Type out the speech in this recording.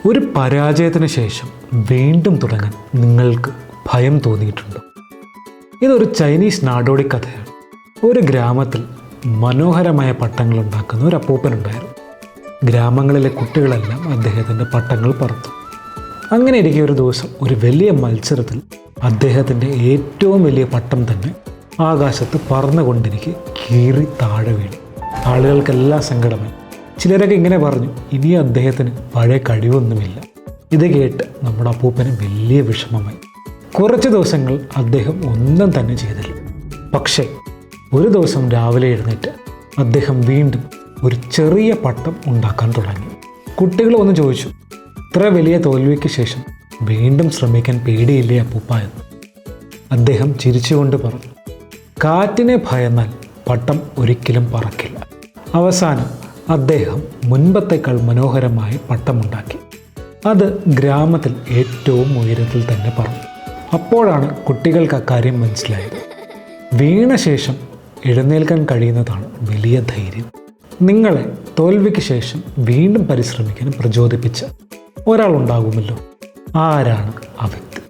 ഒരു പരാജയത്തിന് ശേഷം വീണ്ടും തുടങ്ങാൻ നിങ്ങൾക്ക് ഭയം തോന്നിയിട്ടുണ്ടോ? ഇതൊരു ചൈനീസ് നാടോടി കഥയാണ്. ഒരു ഗ്രാമത്തിൽ മനോഹരമായ പട്ടങ്ങൾ ഉണ്ടാക്കുന്ന ഒരു അപ്പൂപ്പനുണ്ടായിരുന്നു. ഗ്രാമങ്ങളിലെ കുട്ടികളെല്ലാം അദ്ദേഹത്തിൻ്റെ പട്ടങ്ങൾ പറത്തു. അങ്ങനെ ഇരിക്കെ ഒരു ദിവസം ഒരു വലിയ മത്സരത്തിൽ അദ്ദേഹത്തിൻ്റെ ഏറ്റവും വലിയ പട്ടം തന്നെ ആകാശത്ത് പറന്നുകൊണ്ടിരിക്കെ കീറി താഴെ വീണു. ആളുകൾക്കെല്ലാം സങ്കടമായി. ചിലരൊക്കെ ഇങ്ങനെ പറഞ്ഞു, ഇനി അദ്ദേഹത്തിന് പഴയ കഴിവൊന്നുമില്ല. ഇത് കേട്ട് നമ്മുടെ അപ്പൂപ്പന് വലിയ വിഷമമായി. കുറച്ച് ദിവസങ്ങൾ അദ്ദേഹം ഒന്നും തന്നെ ചെയ്തില്ല. പക്ഷേ ഒരു ദിവസം രാവിലെ എഴുന്നേറ്റ് അദ്ദേഹം വീണ്ടും ഒരു ചെറിയ പട്ടം ഉണ്ടാക്കാൻ തുടങ്ങി. കുട്ടികൾ വന്ന് ചോദിച്ചു, ഇത്ര വലിയ തോൽവിക്ക് ശേഷം വീണ്ടും ശ്രമിക്കാൻ പേടിയില്ലേ അപ്പൂപ്പ എന്ന്. അദ്ദേഹം ചിരിച്ചുകൊണ്ട് പറഞ്ഞു, കാറ്റിനെ ഭയന്നാൽ പട്ടം ഒരിക്കലും പറക്കില്ല. അവസാനം അദ്ദേഹം മുൻപത്തേക്കാൾ മനോഹരമായ പട്ടമുണ്ടാക്കി. അത് ഗ്രാമത്തിൽ ഏറ്റവും ഉയരത്തിൽ തന്നെ പറന്നു. അപ്പോഴാണ് കുട്ടികൾക്ക് അക്കാര്യം മനസ്സിലായത്. വീണ ശേഷം എഴുന്നേൽക്കാൻ കഴിയുന്നതാണ് വലിയ ധൈര്യം. നിങ്ങളെ തോൽവിക്ക് ശേഷം വീണ്ടും പരിശ്രമിക്കാൻ പ്രചോദിപ്പിച്ച ഒരാളുണ്ടാകുമല്ലോ. ആരാണ് ആ വ്യക്തി?